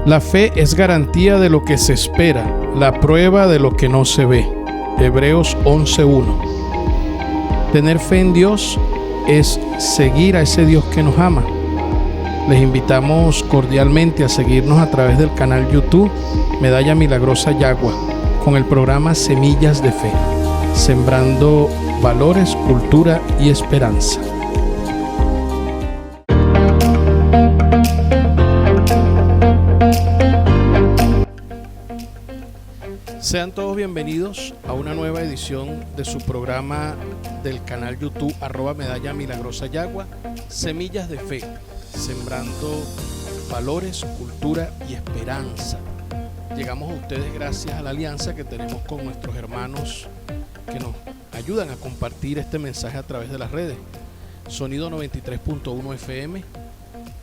La fe es garantía de lo que se espera, la prueba de lo que no se ve. Hebreos 11:1. Tener fe en Dios es seguir a ese Dios que nos ama. Les invitamos cordialmente a seguirnos a través del canal YouTube Medalla Milagrosa Yagua con el programa Semillas de Fe, sembrando valores, cultura y esperanza. Sean todos bienvenidos a una nueva edición de su programa del canal YouTube @Medalla Milagrosa Yagua, Semillas de Fe, sembrando valores, cultura y esperanza. Llegamos a ustedes gracias a la alianza que tenemos con nuestros hermanos que nos ayudan a compartir este mensaje a través de las redes. Sonido 93.1 FM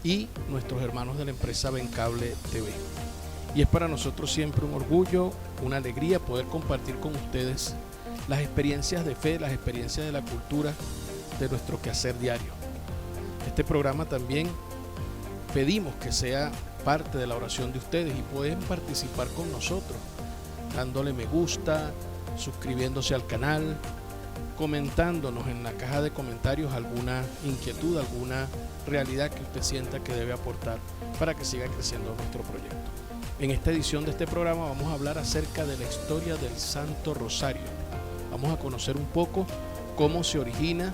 y nuestros hermanos de la empresa Bencable TV. Y es para nosotros siempre un orgullo, una alegría poder compartir con ustedes las experiencias de fe, las experiencias de la cultura de nuestro quehacer diario. Este programa también pedimos que sea parte de la oración de ustedes y pueden participar con nosotros, dándole me gusta, suscribiéndose al canal, comentándonos en la caja de comentarios alguna inquietud, alguna realidad que usted sienta que debe aportar para que siga creciendo nuestro proyecto. En esta edición de este programa vamos a hablar acerca de la historia del Santo Rosario. Vamos a conocer un poco cómo se origina,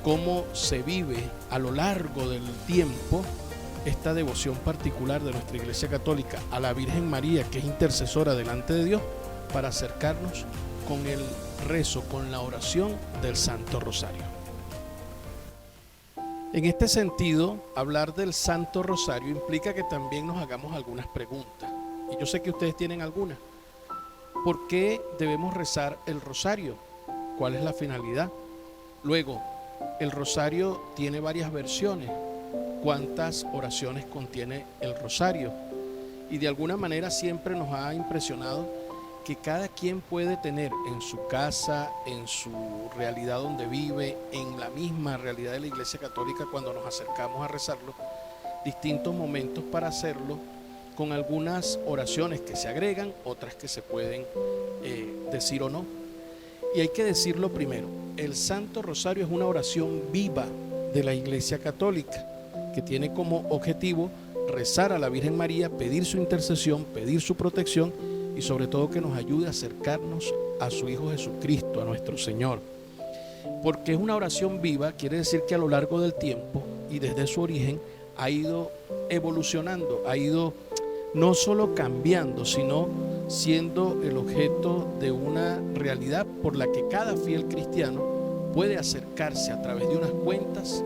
cómo se vive a lo largo del tiempo esta devoción particular de nuestra Iglesia Católica a la Virgen María, que es intercesora delante de Dios, para acercarnos con el rezo, con la oración del Santo Rosario. En este sentido, hablar del Santo Rosario implica que también nos hagamos algunas preguntas. Y yo sé que ustedes tienen algunas. ¿Por qué debemos rezar el rosario? ¿Cuál es la finalidad? Luego, el rosario tiene varias versiones. ¿Cuántas oraciones contiene el rosario? Y de alguna manera siempre nos ha impresionado que cada quien puede tener en su casa, en su realidad donde vive, en la misma realidad de la Iglesia Católica cuando nos acercamos a rezarlo, distintos momentos para hacerlo, con algunas oraciones que se agregan, otras que se pueden decir o no. Y hay que decirlo primero, el Santo Rosario es una oración viva de la Iglesia Católica, que tiene como objetivo rezar a la Virgen María, pedir su intercesión, pedir su protección y sobre todo que nos ayude a acercarnos a su Hijo Jesucristo, a nuestro Señor. Porque es una oración viva, quiere decir que a lo largo del tiempo y desde su origen ha ido evolucionando, ha ido no solo cambiando, sino siendo el objeto de una realidad por la que cada fiel cristiano puede acercarse a través de unas cuentas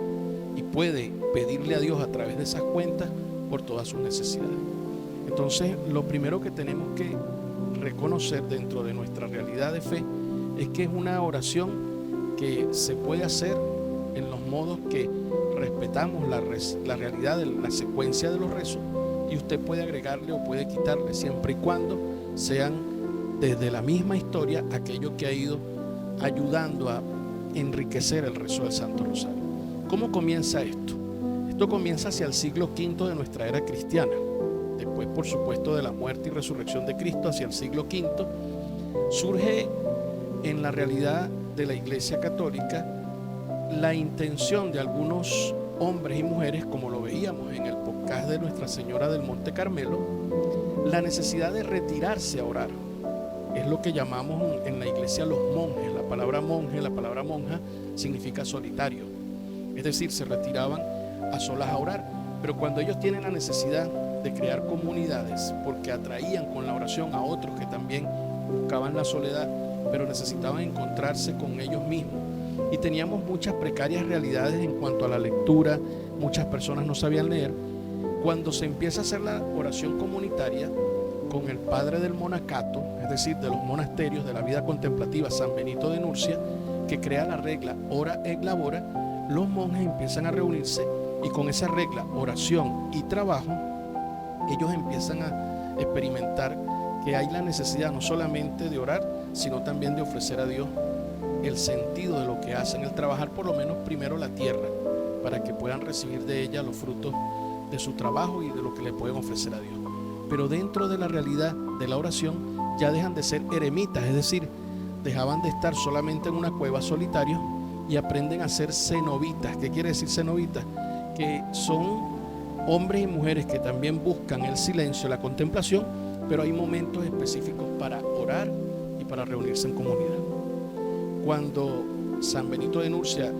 y puede pedirle a Dios a través de esas cuentas por todas sus necesidades. Entonces, lo primero que tenemos que reconocer dentro de nuestra realidad de fe es que es una oración que se puede hacer en los modos que respetamos la realidad de la secuencia de los rezos, y usted puede agregarle o puede quitarle siempre y cuando sean desde la misma historia aquello que ha ido ayudando a enriquecer el rezo del Santo Rosario. ¿Cómo comienza esto? Esto comienza hacia el siglo V de nuestra era cristiana. Después, por supuesto, de la muerte y resurrección de Cristo, hacia el siglo V, surge en la realidad de la Iglesia Católica la intención de algunos hombres y mujeres, como lo veíamos en el podcast de Nuestra Señora del Monte Carmelo, la necesidad de retirarse a orar. Es lo que llamamos en la iglesia los monjes. La palabra monje, la palabra monja, significa solitario. Es decir, se retiraban a solas a orar. Pero cuando ellos tienen la necesidad de crear comunidades, porque atraían con la oración a otros que también buscaban la soledad, pero necesitaban encontrarse con ellos mismos, y teníamos muchas precarias realidades en cuanto a la lectura, muchas personas no sabían leer. Cuando se empieza a hacer la oración comunitaria con el padre del monacato, es decir, de los monasterios de la vida contemplativa, San Benito de Nurcia, que crea la regla ora et labora, los monjes empiezan a reunirse y con esa regla, oración y trabajo, ellos empiezan a experimentar que hay la necesidad no solamente de orar, sino también de ofrecer a Dios el sentido de lo que hacen, el trabajar por lo menos primero la tierra, para que puedan recibir de ella los frutos de su trabajo y de lo que le pueden ofrecer a Dios. pero dentro de la realidad de la oración ya dejan de ser eremitas, es decir, dejaban de estar solamente en una cueva solitarios y aprenden a ser cenobitas. ¿Qué quiere decir cenobitas? Que son hombres y mujeres que también buscan el silencio, la contemplación, pero hay momentos específicos para orar y para reunirse en comunidad. Cuando San Benito de Nursia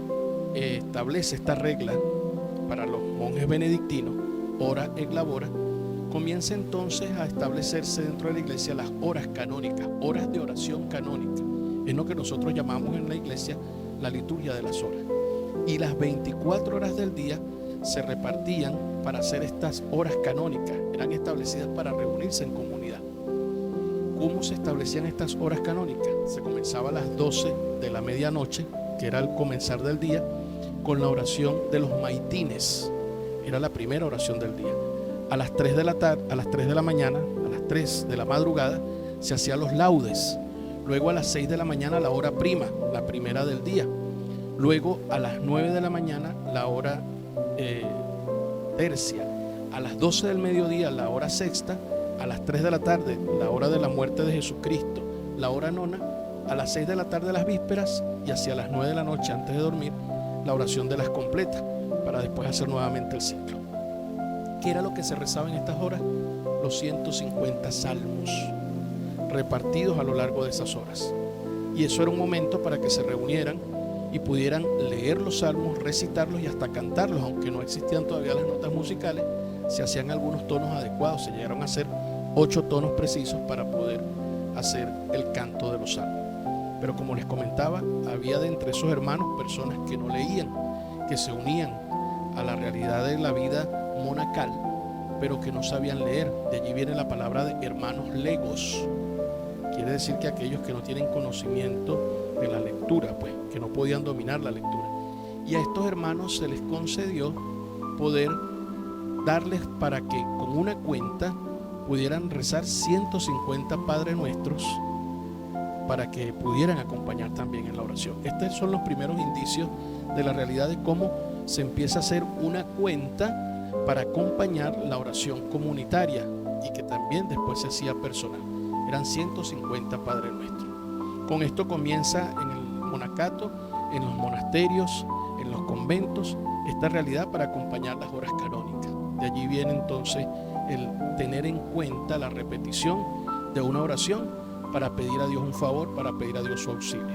establece esta regla para los monjes benedictinos, ora et labora, comienza entonces a establecerse dentro de la iglesia las horas canónicas, horas de oración canónica. Es lo que nosotros llamamos en la iglesia la liturgia de las horas. Y las 24 horas del día se repartían para hacer estas horas canónicas, eran establecidas para reunirse en comunidad. ¿Cómo se establecían estas horas canónicas? Se comenzaba a las 12 de la medianoche, que era el comenzar del día, con la oración de los maitines. Era la primera oración del día. A las 3 de la tarde, a las 3 de la mañana, a las 3 de la madrugada, se hacían los laudes. Luego a las 6 de la mañana la hora prima, la primera del día. Luego a las 9 de la mañana la hora tercia. A las 12 del mediodía la hora sexta. A las 3 de la tarde la hora de la muerte de Jesucristo, la hora nona. A las 6 de la tarde las vísperas, y hacia las 9 de la noche antes de dormir la oración de las completas, para después hacer nuevamente el ciclo. ¿Qué era lo que se rezaba en estas horas? Los 150 salmos repartidos a lo largo de esas horas. Y eso era un momento para que se reunieran y pudieran leer los salmos, recitarlos y hasta cantarlos. Aunque no existían todavía las notas musicales, se hacían algunos tonos adecuados, se llegaron a hacer 8 tonos precisos para poder hacer el canto de los salmos. Pero como les comentaba, había de entre esos hermanos personas que no leían, que se unían a la realidad de la vida monacal, pero que no sabían leer. De allí viene la palabra de hermanos legos. Quiere decir que aquellos que no tienen conocimiento de la lectura, pues, que no podían dominar la lectura. Y a estos hermanos se les concedió poder darles para que con una cuenta pudieran rezar 150 Padre Nuestros, para que pudieran acompañar también en la oración. Estos son los primeros indicios de la realidad de cómo se empieza a hacer una cuenta para acompañar la oración comunitaria, y que también después se hacía personal. Eran 150 Padre Nuestros. Con esto comienza en el monacato, en los monasterios, en los conventos, esta realidad para acompañar las horas canónicas. De allí viene entonces el tener en cuenta la repetición de una oración para pedir a Dios un favor, para pedir a Dios su auxilio.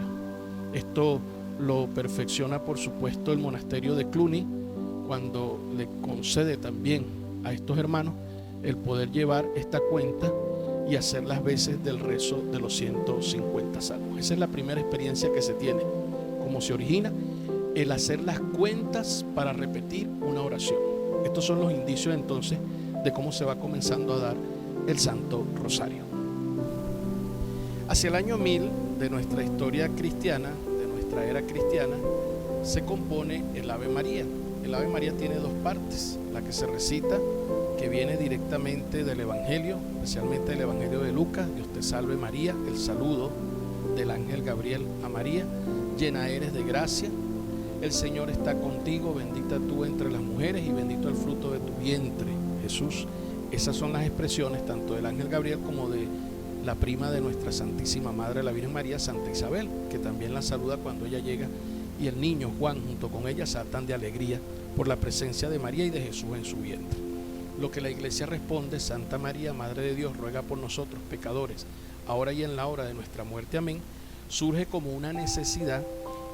Esto lo perfecciona, por supuesto, el monasterio de Cluny, cuando le concede también a estos hermanos el poder llevar esta cuenta y hacer las veces del rezo de los 150 salmos. Esa es la primera experiencia que se tiene, cómo se origina el hacer las cuentas para repetir una oración. Estos son los indicios entonces de cómo se va comenzando a dar el Santo Rosario. Hacia el año 1000 de nuestra historia cristiana, de nuestra era cristiana, se compone el Ave María. El Ave María tiene 2 partes, la que se recita, que viene directamente del Evangelio, especialmente del Evangelio de Lucas: Dios te salve María, el saludo del ángel Gabriel a María, llena eres de gracia, el Señor está contigo, bendita tú entre las mujeres y bendito el fruto de tu vientre, Jesús. Esas son las expresiones tanto del ángel Gabriel como de la prima de nuestra Santísima Madre, la Virgen María, Santa Isabel, que también la saluda cuando ella llega, y el niño Juan junto con ella saltan de alegría por la presencia de María y de Jesús en su vientre. Lo que la Iglesia responde: Santa María, Madre de Dios, ruega por nosotros pecadores, ahora y en la hora de nuestra muerte. Amén. Surge como una necesidad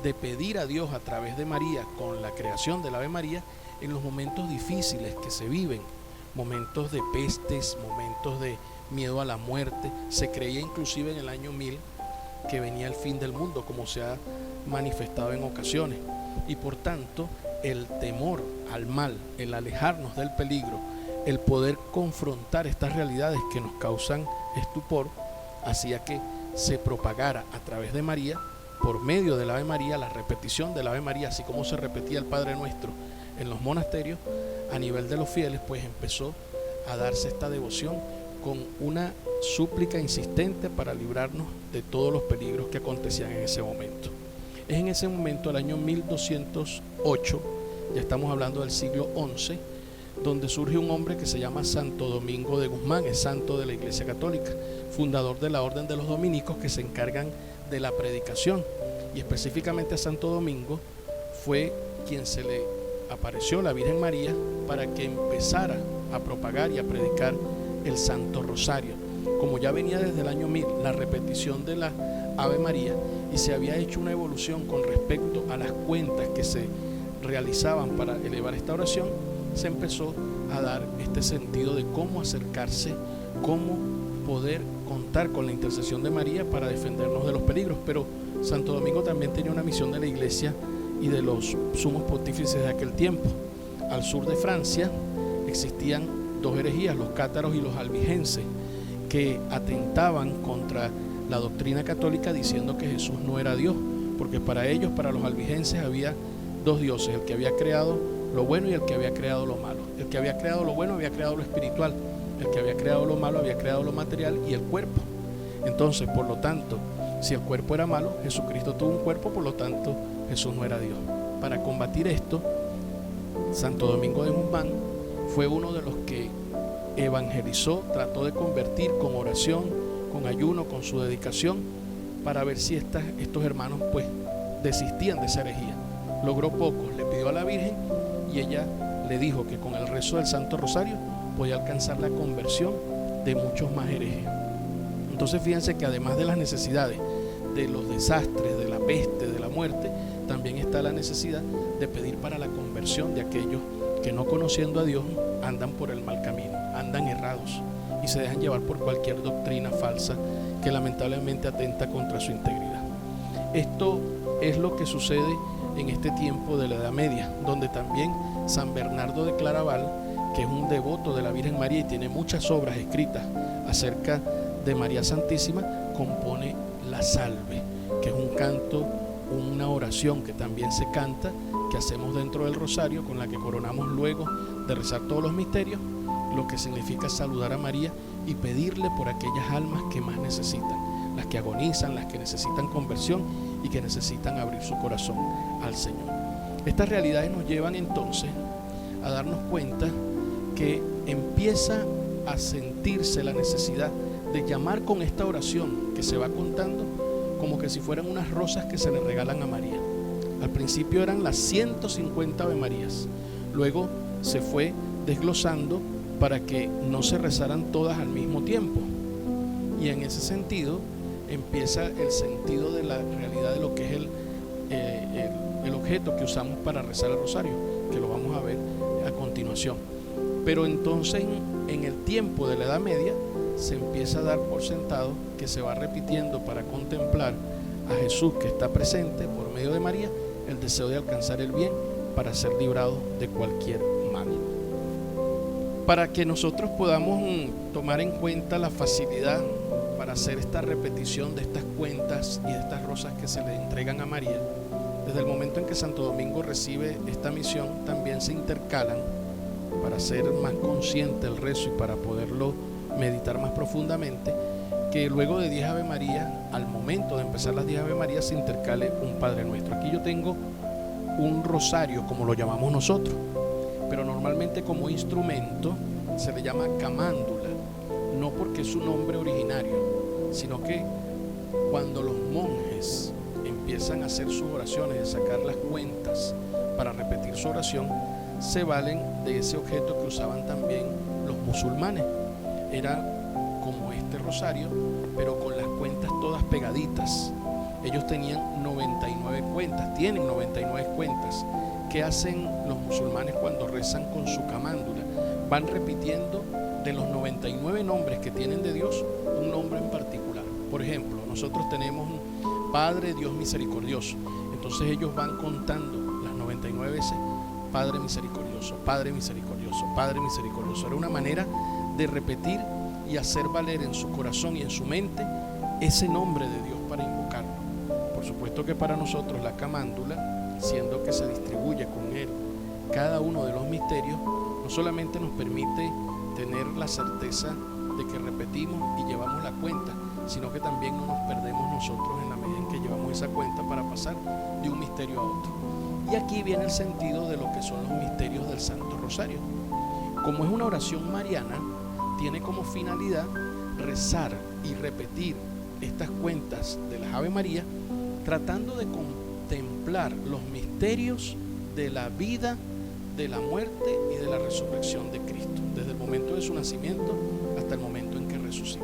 de pedir a Dios a través de María, con la creación del Ave María, en los momentos difíciles que se viven, momentos de pestes, momentos de miedo a la muerte. Se creía inclusive en el año 1000 que venía el fin del mundo, como se ha manifestado en ocasiones, y por tanto el temor al mal, el alejarnos del peligro, el poder confrontar estas realidades que nos causan estupor, hacía que se propagara a través de María, por medio del Ave María, la repetición del Ave María, así como se repetía el Padre Nuestro en los monasterios. A nivel de los fieles, pues empezó a darse esta devoción con una súplica insistente para librarnos de todos los peligros que acontecían en ese momento. Es en ese momento, el año 1208, ya estamos hablando del siglo XI, donde surge un hombre que se llama Santo Domingo de Guzmán, es santo de la Iglesia Católica, fundador de la Orden de los Dominicos, que se encargan de la predicación. Y específicamente a Santo Domingo fue quien se le apareció la Virgen María para que empezara a propagar y a predicar el Santo Rosario. Como ya venía desde el año 1000 la repetición de la Ave María y se había hecho una evolución con respecto a las cuentas que se realizaban para elevar esta oración, se empezó a dar este sentido de cómo acercarse, cómo poder contar con la intercesión de María para defendernos de los peligros. Pero Santo Domingo también tenía una misión de la Iglesia y de los sumos pontífices de aquel tiempo. Al sur de Francia existían dos herejías, los cátaros y los albigenses, que atentaban contra la doctrina católica diciendo que Jesús no era Dios, porque para ellos, para los albigenses, había dos dioses, el que había creado lo bueno y el que había creado lo malo. El que había creado lo bueno había creado lo espiritual, el que había creado lo malo había creado lo material y el cuerpo. Entonces, por lo tanto, si el cuerpo era malo, Jesucristo tuvo un cuerpo, por lo tanto Jesús no era Dios. Para combatir esto, Santo Domingo de Guzmán fue uno de los que evangelizó, trató de convertir con oración, con ayuno, con su dedicación, para ver si estos hermanos pues desistían de esa herejía. Logró poco, le pidió a la Virgen y ella le dijo que con el rezo del Santo Rosario podía alcanzar la conversión de muchos más herejes. Entonces fíjense que además de las necesidades, de los desastres, de la peste, de la muerte, también está la necesidad de pedir para la conversión de aquellos que, no conociendo a Dios, andan por el mal camino, andan errados y se dejan llevar por cualquier doctrina falsa que lamentablemente atenta contra su integridad. Esto es lo que sucede en este tiempo de la Edad Media, donde también San Bernardo de Claraval, que es un devoto de la Virgen María y tiene muchas obras escritas acerca de María Santísima, compone la Salve, que es un canto, una oración que también se canta, que hacemos dentro del rosario, con la que coronamos luego de rezar todos los misterios, lo que significa saludar a María y pedirle por aquellas almas que más necesitan, las que agonizan, las que necesitan conversión y que necesitan abrir su corazón al Señor. Estas realidades nos llevan entonces a darnos cuenta que empieza a sentirse la necesidad de llamar con esta oración que se va contando como que si fueran unas rosas que se le regalan a María. Al principio eran las 150 Ave Marías, luego se fue desglosando para que no se rezaran todas al mismo tiempo, y en ese sentido empieza el sentido de la realidad de lo que es el objeto que usamos para rezar el rosario, que lo vamos a ver a continuación. Pero entonces en el tiempo de la Edad Media se empieza a dar por sentado que se va repitiendo para contemplar a Jesús que está presente por medio de María, el deseo de alcanzar el bien para ser librado de cualquier mal. Para que nosotros podamos tomar en cuenta la facilidad para hacer esta repetición de estas cuentas y de estas rosas que se le entregan a María, desde el momento en que Santo Domingo recibe esta misión, también se intercalan, para ser más consciente el rezo y para poderlo meditar más profundamente, que luego de 10 Ave María, al momento de empezar las 10 Ave María, se intercale un Padre Nuestro. Aquí yo tengo un rosario, como lo llamamos nosotros, pero normalmente como instrumento se le llama camándula, no porque es su nombre originario, sino que cuando los monjes empiezan a hacer sus oraciones, de sacar las cuentas para repetir su oración, se valen de ese objeto que usaban también los musulmanes. Era como este rosario, pero con las cuentas todas pegaditas. Ellos tenían 99 cuentas, tienen 99 cuentas. ¿Qué hacen los musulmanes cuando rezan con su camándula? Van repitiendo de los 99 nombres que tienen de Dios, un nombre en particular. Por ejemplo, nosotros tenemos Padre Dios misericordioso. Entonces ellos van contando las 99 veces Padre misericordioso, Padre misericordioso, Padre misericordioso. Era una manera de repetir y hacer valer en su corazón y en su mente ese nombre de Dios para invocarlo. Por supuesto que para nosotros la camándula, siendo que se distribuye con él cada uno de los misterios, no solamente nos permite tener la certeza de que repetimos y llevamos la cuenta, sino que también no nos perdemos nosotros en la medida en que llevamos esa cuenta para pasar de un misterio a otro. Y aquí viene el sentido de lo que son los misterios del Santo Rosario. como es una oración mariana, tiene como finalidad rezar y repetir estas cuentas de las Ave María, tratando de contemplar los misterios de la vida, de la muerte y de la resurrección de Cristo, desde el momento de su nacimiento hasta el momento en que resucita.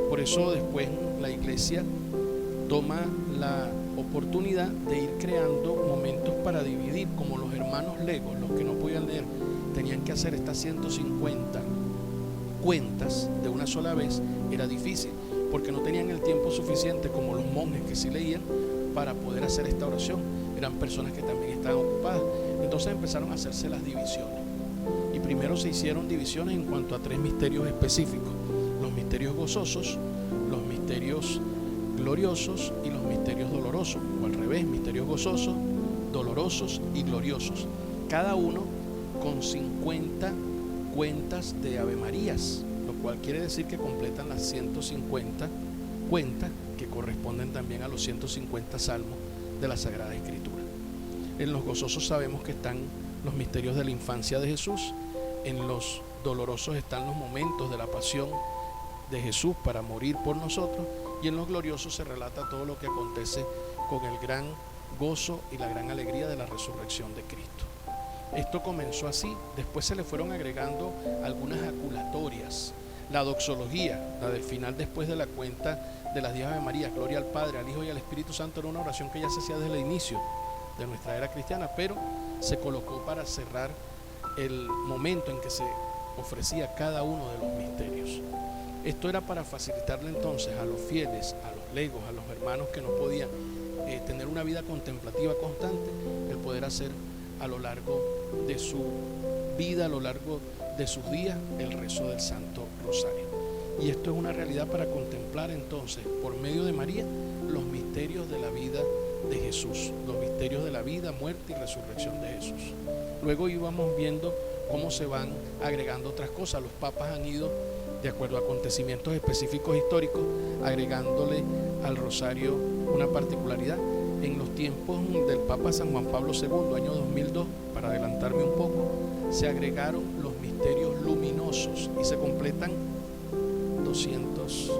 Por eso después la Iglesia toma la oportunidad de ir creando momentos para dividir, como los hermanos legos, los que no podían leer, tenían que hacer estas 150 cuentas de una sola vez. Era difícil porque no tenían el tiempo suficiente, como los monjes que sí leían, para poder hacer esta oración. Eran personas que también estaban ocupadas. Entonces empezaron a hacerse las divisiones, y primero se hicieron divisiones en cuanto a 3 misterios específicos: los misterios gozosos, los misterios gloriosos y los misterios dolorosos, o al revés, misterios gozosos, dolorosos y gloriosos, cada uno con 50 cuentas de Ave Marías, lo cual quiere decir que completan las 150 cuentas que corresponden también a los 150 salmos de la Sagrada Escritura. En los gozosos sabemos que están los misterios de la infancia de Jesús. En los dolorosos están los momentos de la pasión de Jesús para morir por nosotros, y en los gloriosos se relata todo lo que acontece con el gran gozo y la gran alegría de la resurrección de Cristo. Esto comenzó así, después se le fueron agregando algunas aculatorias. La doxología, la del final después de la cuenta de las 10 Ave Marías, gloria al Padre, al Hijo y al Espíritu Santo, era una oración que ya se hacía desde el inicio de nuestra era cristiana, pero se colocó para cerrar el momento en que se ofrecía cada uno de los misterios. Esto era para facilitarle entonces a los fieles, a los legos, a los hermanos que no podían tener una vida contemplativa constante, el poder hacer a lo largo de su vida, a lo largo de sus días, el rezo del Santo Rosario. Y esto es una realidad para contemplar entonces, por medio de María, los misterios de la vida de Jesús, los misterios de la vida, muerte y resurrección de Jesús. Luego íbamos viendo cómo se van agregando otras cosas. Los papas han ido, de acuerdo a acontecimientos específicos históricos, agregándole al rosario una particularidad. En los tiempos del Papa San Juan Pablo II, año 2002, para adelantarme un poco, se agregaron los misterios luminosos y se completan 200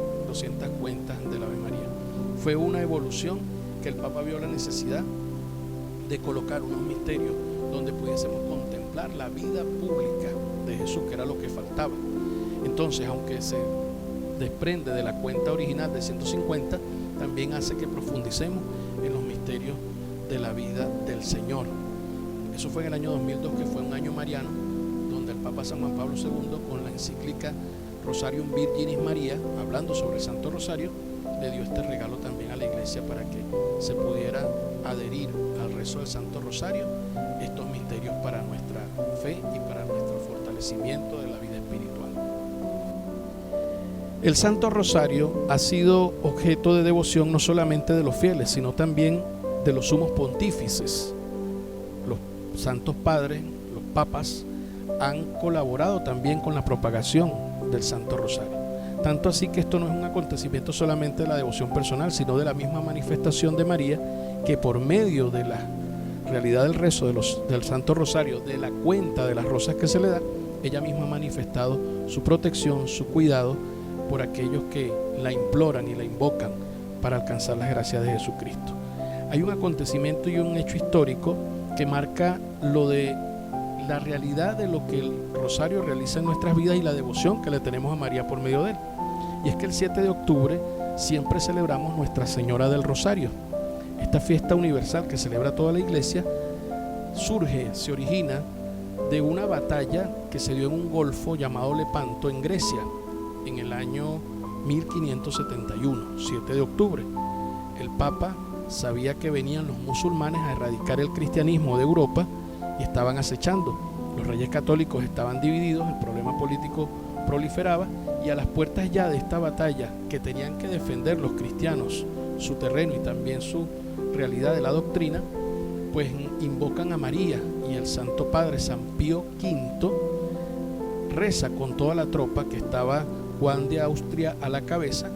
cuentas de la Ave María. Fue una evolución que el Papa vio la necesidad de colocar unos misterios donde pudiésemos contemplar la vida pública de Jesús, que era lo que faltaba. Entonces, aunque se desprende de la cuenta original de 150, también hace que profundicemos en los misterios de la vida del Señor. Eso fue en el año 2002, que fue un año mariano, donde el Papa San Juan Pablo II, con la encíclica Rosarium Virginis Maria, hablando sobre el Santo Rosario, le dio este regalo también a la Iglesia para que se pudiera adherir al rezo del Santo Rosario, estos misterios para nuestra fe y para nuestro fortalecimiento de la vida espiritual. El Santo Rosario ha sido objeto de devoción no solamente de los fieles, sino también de los sumos pontífices. Los santos padres, los papas, han colaborado también con la propagación del Santo Rosario. Tanto así que esto no es un acontecimiento solamente de la devoción personal, sino de la misma manifestación de María, que por medio de la realidad del rezo del Santo Rosario, de la cuenta de las rosas que se le da, ella misma ha manifestado su protección, su cuidado por aquellos que la imploran y la invocan para alcanzar las gracias de Jesucristo. Hay un acontecimiento y un hecho histórico que marca lo de la realidad de lo que el Rosario realiza en nuestras vidas y la devoción que le tenemos a María por medio de él. Y es que el 7 de octubre siempre celebramos Nuestra Señora del Rosario. Esta fiesta universal que celebra toda la Iglesia se origina de una batalla que se dio en un golfo llamado Lepanto en Grecia en el año 1571, 7 de octubre. El Papa sabía que venían los musulmanes a erradicar el cristianismo de Europa y estaban acechando. Los reyes católicos estaban divididos, el problema político proliferaba, y a las puertas ya de esta batalla que tenían que defender los cristianos su terreno y también su realidad de la doctrina, pues invocan a María, y el Santo Padre San Pío V reza con toda la tropa, que estaba Juan de Austria a la cabeza,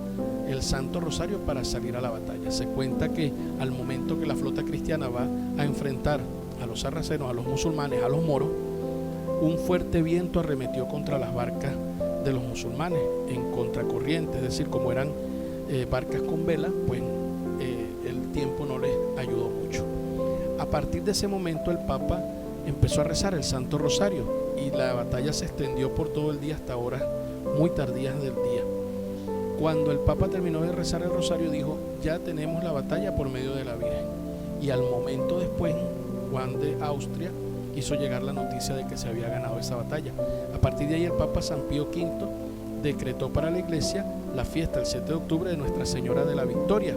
el Santo Rosario para salir a la batalla. Se cuenta que al momento que la flota cristiana va a enfrentar a los sarracenos, a los musulmanes, a los moros, un fuerte viento arremetió contra las barcas de los musulmanes en contracorriente, es decir, como eran barcas con vela, pues el tiempo no les ayudó mucho. A partir de ese momento el Papa empezó a rezar el Santo Rosario y la batalla se extendió por todo el día hasta horas muy tardías del día. Cuando el Papa terminó de rezar el Rosario, dijo: ya tenemos la batalla por medio de la Virgen. Y al momento después, Juan de Austria hizo llegar la noticia de que se había ganado esa batalla. A partir de ahí el Papa San Pío V decretó para la Iglesia la fiesta el 7 de octubre de Nuestra Señora de la Victoria.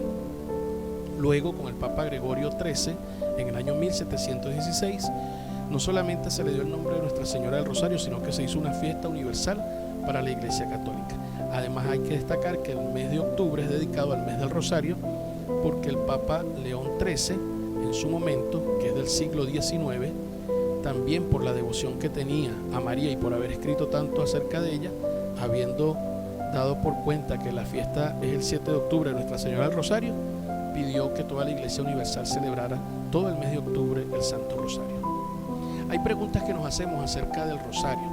Luego, con el Papa Gregorio XIII, en el año 1716, no solamente se le dio el nombre de Nuestra Señora del Rosario, sino que se hizo una fiesta universal para la Iglesia Católica. Además, hay que destacar que el mes de octubre es dedicado al mes del Rosario, porque el Papa León XIII, en su momento, que es del siglo XIX, también por la devoción que tenía a María y por haber escrito tanto acerca de ella, habiendo dado por cuenta que la fiesta es el 7 de octubre de Nuestra Señora del Rosario, pidió que toda la Iglesia Universal celebrara todo el mes de octubre el Santo Rosario. Hay preguntas que nos hacemos acerca del Rosario.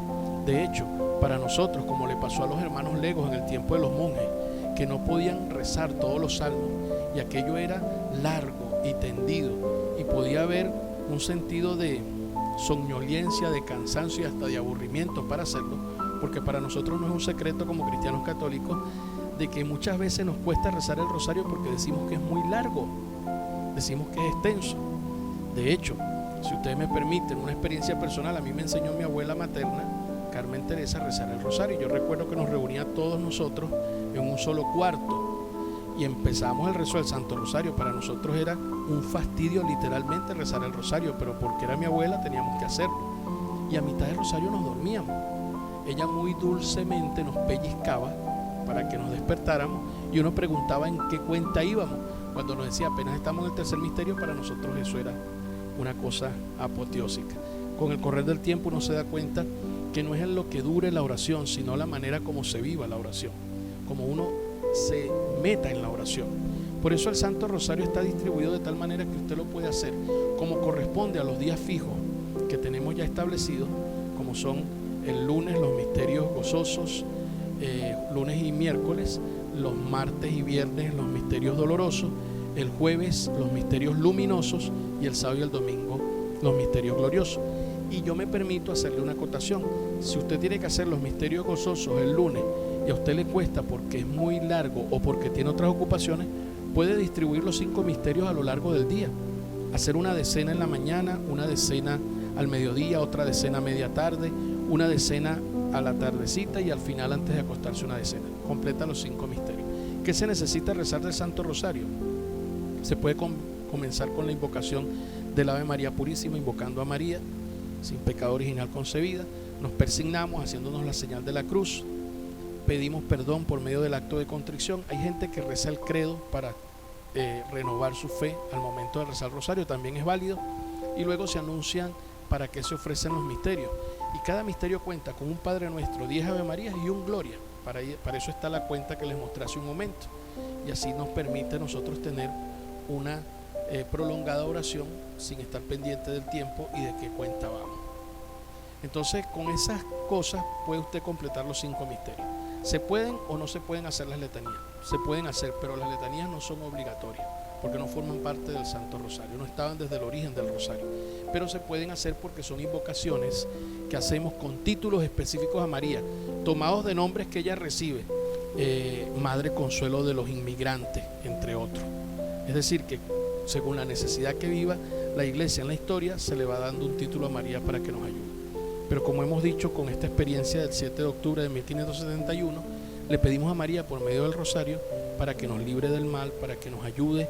De hecho, para nosotros, como le pasó a los hermanos legos en el tiempo de los monjes, que no podían rezar todos los salmos, y aquello era largo y tendido, y podía haber un sentido de somnolencia, de cansancio y hasta de aburrimiento para hacerlo, porque para nosotros no es un secreto como cristianos católicos de que muchas veces nos cuesta rezar el rosario porque decimos que es muy largo, decimos que es extenso. De hecho, si ustedes me permiten una experiencia personal, a mí me enseñó mi abuela materna, Carmen Teresa, a rezar el rosario. Yo recuerdo que nos reunía todos nosotros en un solo cuarto y empezamos el rezo del Santo Rosario. Para nosotros era un fastidio literalmente rezar el rosario, pero porque era mi abuela teníamos que hacerlo. Y a mitad del rosario nos dormíamos. Ella muy dulcemente nos pellizcaba para que nos despertáramos y uno preguntaba en qué cuenta íbamos. Cuando nos decía apenas estamos en el tercer misterio, para nosotros eso era una cosa apoteósica. Con el correr del tiempo uno se da cuenta que no es en lo que dure la oración, sino la manera como se viva la oración, como uno se meta en la oración. Por eso el Santo Rosario está distribuido de tal manera que usted lo puede hacer como corresponde a los días fijos que tenemos ya establecidos, como son el lunes los misterios gozosos, lunes y miércoles, los martes y viernes los misterios dolorosos, el jueves los misterios luminosos y el sábado y el domingo los misterios gloriosos. Y yo me permito hacerle una acotación: si usted tiene que hacer los misterios gozosos el lunes y a usted le cuesta porque es muy largo o porque tiene otras ocupaciones, puede distribuir los 5 misterios a lo largo del día, hacer una decena en la mañana, una decena al mediodía, otra decena a media tarde, una decena a la tardecita y al final antes de acostarse una decena. Completa los 5 misterios. ¿Qué se necesita rezar del Santo Rosario? Se puede comenzar con la invocación del Ave María Purísima, invocando a María sin pecado original concebida. Nos persignamos haciéndonos la señal de la cruz, pedimos perdón por medio del acto de contrición. Hay gente que reza el credo para renovar su fe al momento de rezar el rosario, también es válido, y luego se anuncian para qué se ofrecen los misterios, y cada misterio cuenta con un Padre Nuestro, 10 Ave Marías y un Gloria. Para eso está la cuenta que les mostré hace un momento, y así nos permite a nosotros tener una prolongada oración sin estar pendiente del tiempo y de qué cuenta vamos. Entonces, con esas cosas puede usted completar los 5 misterios. ¿Se pueden o no se pueden hacer las letanías? Se pueden hacer, pero las letanías no son obligatorias, porque no forman parte del Santo Rosario, no estaban desde el origen del Rosario, pero se pueden hacer porque son invocaciones que hacemos con títulos específicos a María, tomados de nombres que ella recibe, Madre Consuelo de los Inmigrantes, entre otros. Es decir, que según la necesidad que viva la Iglesia en la historia, se le va dando un título a María para que nos ayude. Pero como hemos dicho, con esta experiencia del 7 de octubre de 1571, le pedimos a María por medio del rosario para que nos libre del mal, para que nos ayude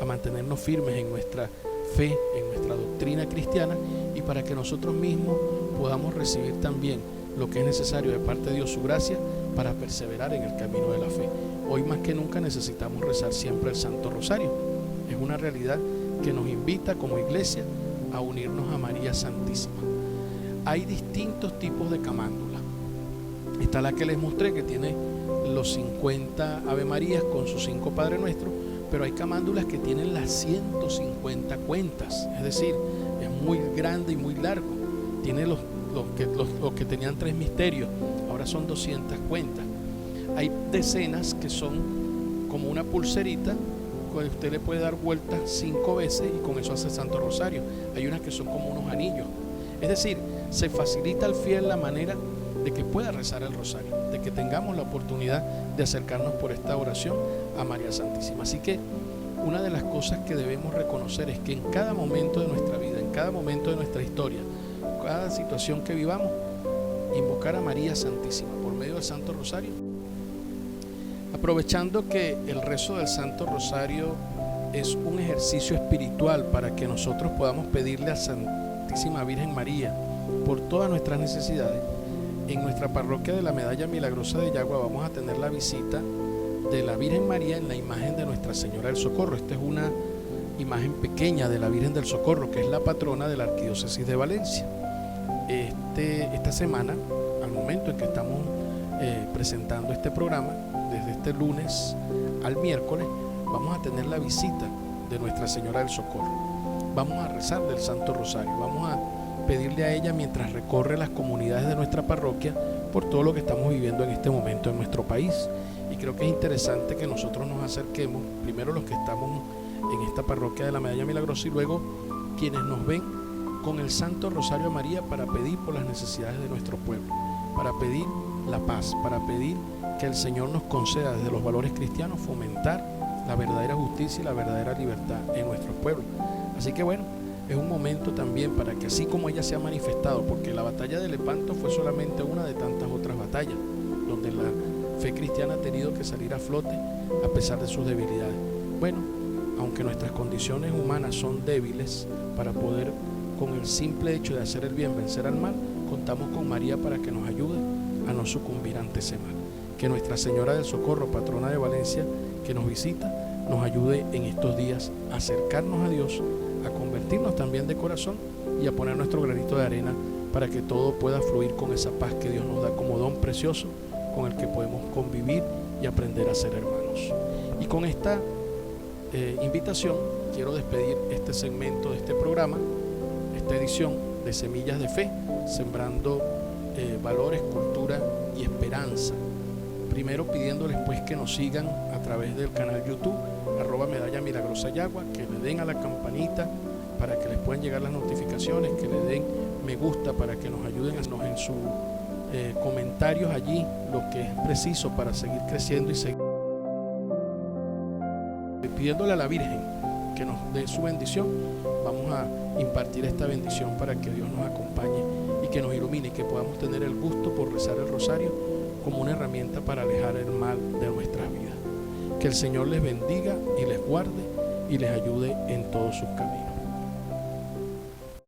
a mantenernos firmes en nuestra fe, en nuestra doctrina cristiana, y para que nosotros mismos podamos recibir también lo que es necesario de parte de Dios, su gracia, para perseverar en el camino de la fe. Hoy más que nunca necesitamos rezar siempre el Santo Rosario. Es una realidad que nos invita como iglesia a unirnos a María Santísima. Hay distintos tipos de camándula. Está la que les mostré, que tiene los 50 Ave Marías con sus 5 Padre Nuestros, pero hay camándulas que tienen las 150 cuentas, es decir, es muy grande y muy largo. Tiene los los que tenían 3 misterios, ahora son 200 cuentas. Hay decenas que son como una pulserita, que usted le puede dar vueltas 5 veces y con eso hace Santo Rosario. Hay unas que son como unos anillos. Es decir, se facilita al fiel la manera de que pueda rezar el rosario, de que tengamos la oportunidad de acercarnos por esta oración a María Santísima. Así que una de las cosas que debemos reconocer es que en cada momento de nuestra vida, en cada momento de nuestra historia, cada situación que vivamos, invocar a María Santísima por medio del Santo Rosario, aprovechando que el rezo del Santo Rosario es un ejercicio espiritual para que nosotros podamos pedirle a Santísima Virgen María por todas nuestras necesidades. En nuestra parroquia de la Medalla Milagrosa de Yagua vamos a tener la visita de la Virgen María en la imagen de Nuestra Señora del Socorro. Esta es una imagen pequeña de la Virgen del Socorro, que es la patrona de la Arquidiócesis de Valencia. Esta semana, al momento en que estamos presentando este programa, desde este lunes al miércoles, vamos a tener la visita de Nuestra Señora del Socorro. Vamos a rezar del Santo Rosario, vamos a pedirle a ella mientras recorre las comunidades de nuestra parroquia por todo lo que estamos viviendo en este momento en nuestro país. Y creo que es interesante que nosotros nos acerquemos, primero los que estamos en esta parroquia de la Medalla Milagrosa y luego quienes nos ven con el Santo Rosario a María para pedir por las necesidades de nuestro pueblo, para pedir la paz, para pedir que el Señor nos conceda desde los valores cristianos fomentar la verdadera justicia y la verdadera libertad en nuestro pueblo. Así que bueno, es un momento también para que así como ella se ha manifestado, porque la batalla de Lepanto fue solamente una de tantas otras batallas, donde la fe cristiana ha tenido que salir a flote a pesar de sus debilidades. Bueno, aunque nuestras condiciones humanas son débiles, para poder con el simple hecho de hacer el bien vencer al mal, contamos con María para que nos ayude a no sucumbir ante ese mal. Que Nuestra Señora del Socorro, patrona de Valencia, que nos visita, nos ayude en estos días a acercarnos a Dios, a convertirnos también de corazón y a poner nuestro granito de arena para que todo pueda fluir con esa paz que Dios nos da como don precioso con el que podemos convivir y aprender a ser hermanos. Y con esta invitación quiero despedir este segmento de este programa, esta edición de Semillas de Fe, sembrando valores, cultura y esperanza. Primero pidiéndoles pues que nos sigan a través del canal YouTube @Medalla Milagrosa Yagua, que le den a la campanita para que les puedan llegar las notificaciones, que le den me gusta para que nos ayuden en sus comentarios allí lo que es preciso para seguir creciendo y seguir pidiéndole a la Virgen que nos dé su bendición. Vamos a impartir esta bendición para que Dios nos acompañe y que nos ilumine y que podamos tener el gusto por rezar el rosario como una herramienta para alejar el mal de nuestras vidas. Que el Señor les bendiga y les guarde y les ayude en todos sus caminos.